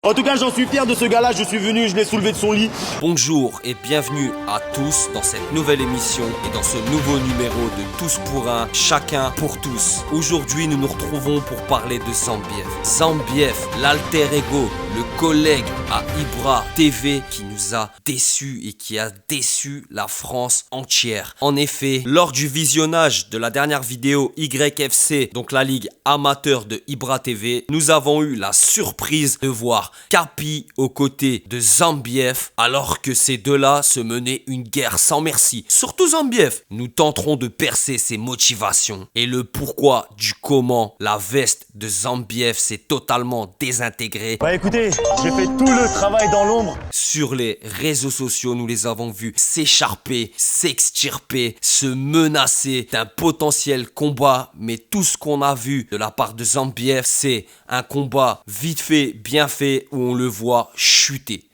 En tout cas, j'en suis fier de ce gars-là, je suis venu, je l'ai soulevé de son lit. Bonjour et bienvenue à tous dans cette nouvelle émission et dans ce nouveau numéro de Tous pour un, chacun pour tous. Aujourd'hui, nous nous retrouvons pour parler de Zambief. Zambief, l'alter ego, le collègue à Ibra TV qui nous a déçus et qui a déçu la France entière. En effet, lors du visionnage de la dernière vidéo YFC, donc la ligue amateur de Ibra TV, nous avons eu la surprise de voir Capi aux côtés de Zambief, alors que ces deux-là se menaient une guerre sans merci. Surtout Zambief. Nous tenterons de percer ses motivations et le pourquoi du comment la veste de Zambief s'est totalement désintégrée. Bah écoutez, j'ai fait tout le travail dans l'ombre. Sur les réseaux sociaux, nous les avons vus s'écharper, s'extirper, se menacer d'un potentiel combat. Mais tout ce qu'on a vu de la part de Zambief, c'est un combat vite fait, bien fait, où on le voit chuter.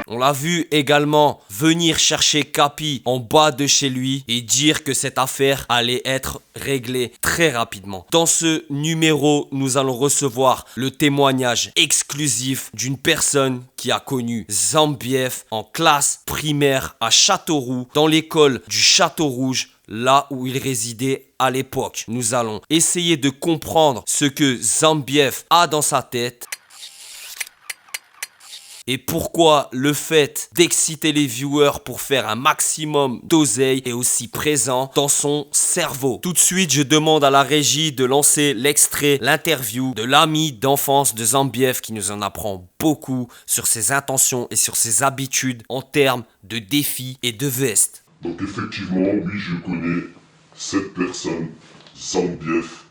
On l'a vu également venir chercher Capi en bas de chez lui et dire que cette affaire allait être réglée très rapidement. Dans ce numéro, nous allons recevoir le témoignage exclusif d'une personne qui a connu Zambief en classe primaire à Châteauroux, dans l'école du Château Rouge, là où il résidait à l'époque. Nous allons essayer de comprendre ce que Zambief a dans sa tête et pourquoi le fait d'exciter les viewers pour faire un maximum d'oseille est aussi présent dans son cerveau. Tout de suite, je demande à la régie de lancer l'extrait, l'interview de l'ami d'enfance de Zambief qui nous en apprend beaucoup sur ses intentions et sur ses habitudes en termes de défis et de vestes. Donc effectivement, oui, je connais cette personne, Zambief,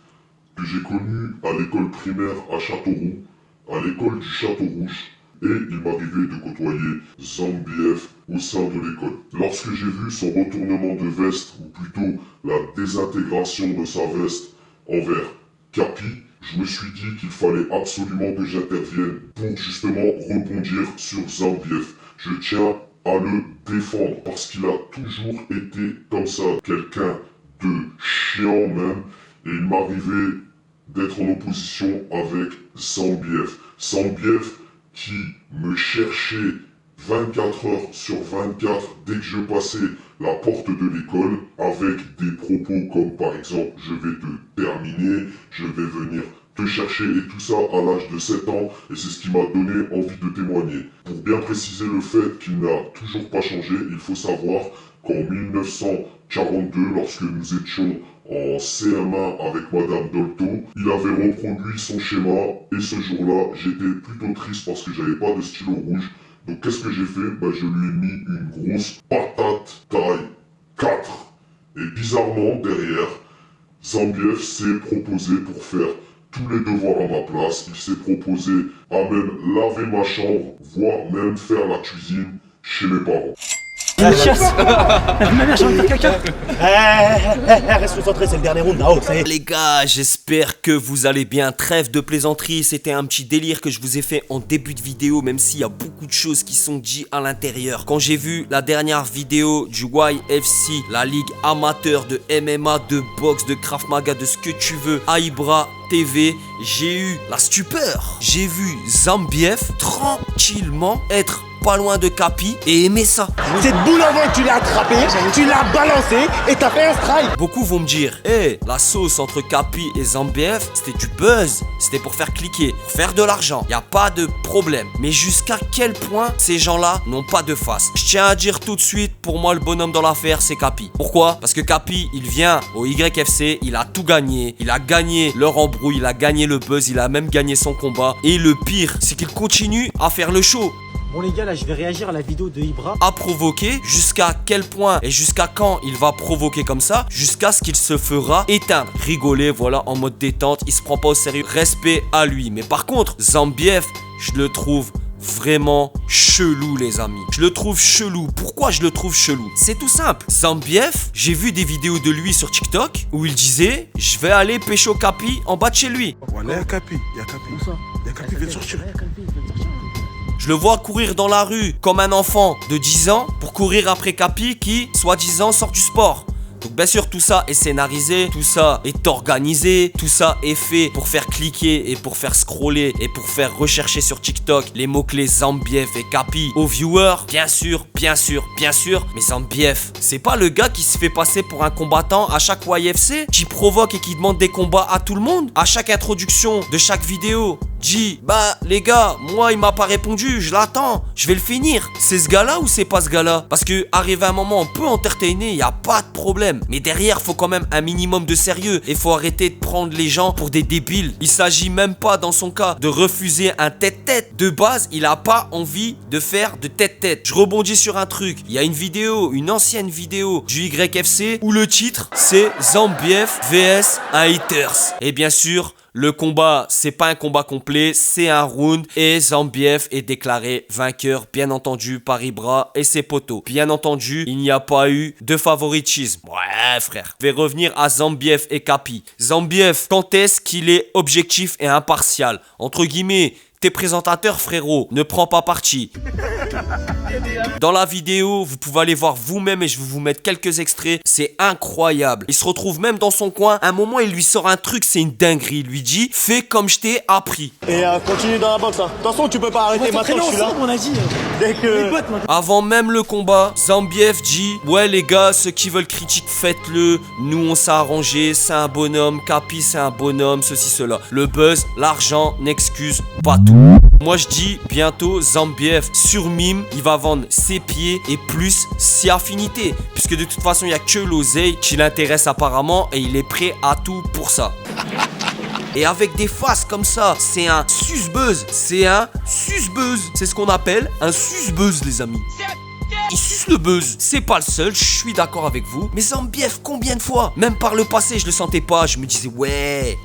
que j'ai connu à l'école primaire à Châteauroux, à l'école du Château Rouge. Et il m'arrivait de côtoyer Zambief au sein de l'école. Lorsque j'ai vu son retournement de veste, ou plutôt la désintégration de sa veste envers Capi, je me suis dit qu'il fallait absolument que j'intervienne pour justement rebondir sur Zambief. Je tiens à le défendre parce qu'il a toujours été comme ça, quelqu'un de chiant même, et il m'arrivait d'être en opposition avec Zambief. Zambief qui me cherchait 24 heures sur 24 dès que je passais la porte de l'école avec des propos comme par exemple « je vais te terminer »,« je vais venir te chercher » et tout ça à l'âge de 7 ans et c'est ce qui m'a donné envie de témoigner. Pour bien préciser le fait qu'il n'a toujours pas changé, il faut savoir qu'en 1942, lorsque nous étions en CM1 avec Madame Dolto, il avait reproduit son schéma et ce jour-là, j'étais plutôt triste parce que j'avais pas de stylo rouge. Donc qu'est-ce que j'ai fait? Je lui ai mis une grosse patate taille 4. Et bizarrement, derrière, Zambief s'est proposé pour faire tous les devoirs à ma place. Il s'est proposé à même laver ma chambre, voire même faire la cuisine chez mes parents. Chasse. Ma mère, j'ai envie de faire caca. Reste concentré, c'est le dernier round là-haut, ça y est. Les gars, j'espère que vous allez bien. Trêve de plaisanterie, c'était un petit délire que je vous ai fait en début de vidéo, même s'il y a beaucoup de choses qui sont dites à l'intérieur. Quand j'ai vu la dernière vidéo du YFC, la ligue amateur de MMA, de boxe, de Krav Maga, de ce que tu veux, à Ibra TV, j'ai eu la stupeur. J'ai vu Zambief tranquillement être pas loin de Capi et aimer ça. Cette boule avant que tu l'as attrapée, tu l'as balancée et t'as fait un strike. Beaucoup vont me dire, la sauce entre Capi et Zambief, c'était du buzz, c'était pour faire cliquer, pour faire de l'argent, y a pas de problème. Mais jusqu'à quel point ces gens-là n'ont pas de face? Je tiens à dire tout de suite, pour moi le bonhomme dans l'affaire c'est Capi. Pourquoi? Parce que Capi, il vient au YFC, il a tout gagné, il a gagné leur embrouille, il a gagné le buzz, il a même gagné son combat. Et le pire, c'est qu'il continue à faire le show. Bon les gars, là je vais réagir à la vidéo de Ibra. À provoquer, jusqu'à quel point et jusqu'à quand il va provoquer comme ça, jusqu'à ce qu'il se fera éteindre. Rigoler, voilà, en mode détente, il se prend pas au sérieux. Respect à lui. Mais par contre, Zambief, je le trouve vraiment chelou les amis. Je le trouve chelou. Pourquoi je le trouve chelou? C'est tout simple. Zambief, j'ai vu des vidéos de lui sur TikTok où il disait « Je vais aller pécho Capi en bas de chez lui ». Voilà, il y a Capi, il y a Capi qui vient de sortir. Je le vois courir dans la rue comme un enfant de 10 ans pour courir après Capi qui, soi-disant, sort du sport. Donc bien sûr tout ça est scénarisé, tout ça est organisé, tout ça est fait pour faire cliquer et pour faire scroller et pour faire rechercher sur TikTok les mots-clés Zambiev et Capi aux viewers. Bien sûr, mais Zambiev, c'est pas le gars qui se fait passer pour un combattant à chaque YFC, qui provoque et qui demande des combats à tout le monde, à chaque introduction de chaque vidéo. Dit, bah les gars, moi il m'a pas répondu, je l'attends, je vais le finir. C'est ce gars-là ou c'est pas ce gars-là? Parce que arrivé à un moment, on peut entertainer, y a pas de problème. Mais derrière, faut quand même un minimum de sérieux. Et faut arrêter de prendre les gens pour des débiles. Il s'agit même pas, dans son cas, de refuser un tête-tête. De base, il a pas envie de faire de tête-tête. Je rebondis sur un truc. Il y a une vidéo, une ancienne vidéo du YFC où le titre c'est Zambiev vs un Haters. Et bien sûr, le combat, c'est pas un combat complet, c'est un round et Zambiev est déclaré vainqueur, bien entendu, par Ibra et ses potos. Bien entendu, il n'y a pas eu de favoritisme. Ouais, frère. Je vais revenir à Zambiev et Capi. Zambiev, quand est-ce qu'il est objectif et impartial? Entre guillemets, t'es présentateur, frérot, ne prends pas parti. Dans la vidéo, vous pouvez aller voir vous-même et je vais vous mettre quelques extraits. C'est incroyable. Il se retrouve même dans son coin. À un moment, il lui sort un truc, c'est une dinguerie. Il lui dit, fais comme je t'ai appris. Et continue dans la boxe. Hein. De toute façon, tu peux pas arrêter maintenant, je suis là. On a dit. Dès que... Avant même le combat, Zambiev dit, ouais les gars, ceux qui veulent critiquer, faites-le. Nous, on s'est arrangé, c'est un bonhomme. Capi, c'est un bonhomme, ceci, cela. Le buzz, l'argent n'excuse pas tout. Moi je dis bientôt Zambiev sur mime, il va vendre ses pieds et plus si affinité. Puisque de toute façon il n'y a que l'oseille qui l'intéresse apparemment et il est prêt à tout pour ça. Et avec des faces comme ça, c'est un sus-buzz. C'est un sus-buzz. C'est ce qu'on appelle un sus-buzz les amis. Il suce le buzz. C'est pas le seul, je suis d'accord avec vous. Mais Zambiev, combien de fois? Même par le passé, je le sentais pas. Je me disais, ouais.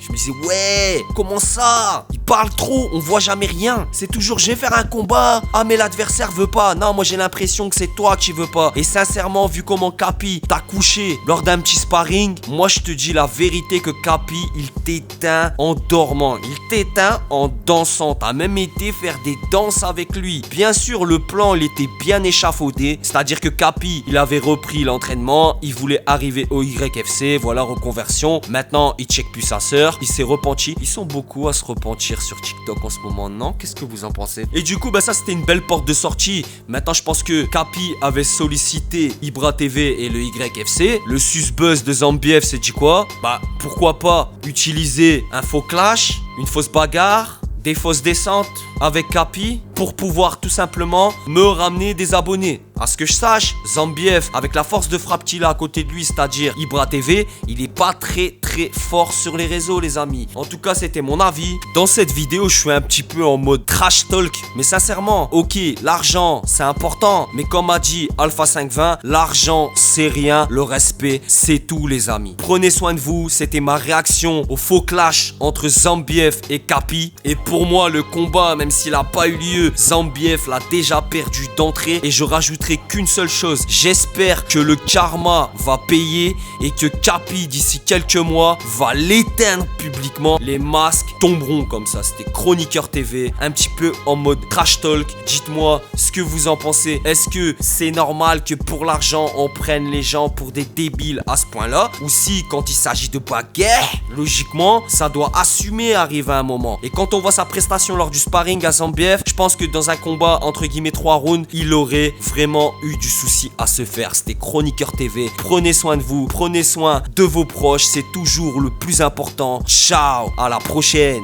Comment ça? Il parle trop, on voit jamais rien. C'est toujours, je vais faire un combat. Ah, mais l'adversaire veut pas. Non, moi j'ai l'impression que c'est toi qui veux pas. Et sincèrement, vu comment Capi t'a couché lors d'un petit sparring, moi je te dis la vérité que Capi, il t'éteint en dormant. Il t'éteint en dansant. T'as même été faire des danses avec lui. Bien sûr, le plan, il était bien échafaudé. C'est-à-dire que Capi, il avait repris l'entraînement, il voulait arriver au YFC, voilà, reconversion. Maintenant, il check plus sa sœur, il s'est repenti. Ils sont beaucoup à se repentir sur TikTok en ce moment, non? Qu'est-ce que vous en pensez? Et du coup, bah ça, c'était une belle porte de sortie. Maintenant, je pense que Capi avait sollicité Ibra TV et le YFC. Le sus-buzz de Zambiev s'est dit quoi? Bah, pourquoi pas utiliser un faux clash, une fausse bagarre, des fausses descentes avec Capi pour pouvoir tout simplement me ramener des abonnés. À ce que je sache, Zambiev, avec la force de frappe qu'il a à côté de lui, c'est-à-dire Ibra TV, il est pas très fort sur les réseaux, les amis. En tout cas, c'était mon avis. Dans cette vidéo, je suis un petit peu en mode trash talk. Mais sincèrement, ok, l'argent, c'est important. Mais comme a dit Alpha 520, l'argent, c'est rien. Le respect, c'est tout, les amis. Prenez soin de vous. C'était ma réaction au faux clash entre Zambiev et Capi. Et pour moi, le combat, même s'il n'a pas eu lieu, Zambiev l'a déjà perdu d'entrée. Et je rajouterai qu'une seule chose. J'espère que le karma va payer et que Capi, d'ici quelques mois, va l'éteindre publiquement. Les masques tomberont comme ça. C'était Chroniqueur TV, un petit peu en mode trash talk. Dites-moi ce que vous en pensez. Est-ce que c'est normal que pour l'argent on prenne les gens pour des débiles à ce point-là? Ou si quand il s'agit de bagarre, logiquement ça doit assumer arriver à un moment. Et quand on voit sa prestation lors du sparring à Zambiev, je pense que dans un combat entre guillemets 3 rounds, il aurait vraiment eu du souci à se faire. C'était Chroniqueur TV. Prenez soin de vous, prenez soin de vos proches, c'est toujours le plus important. Ciao, à la prochaine.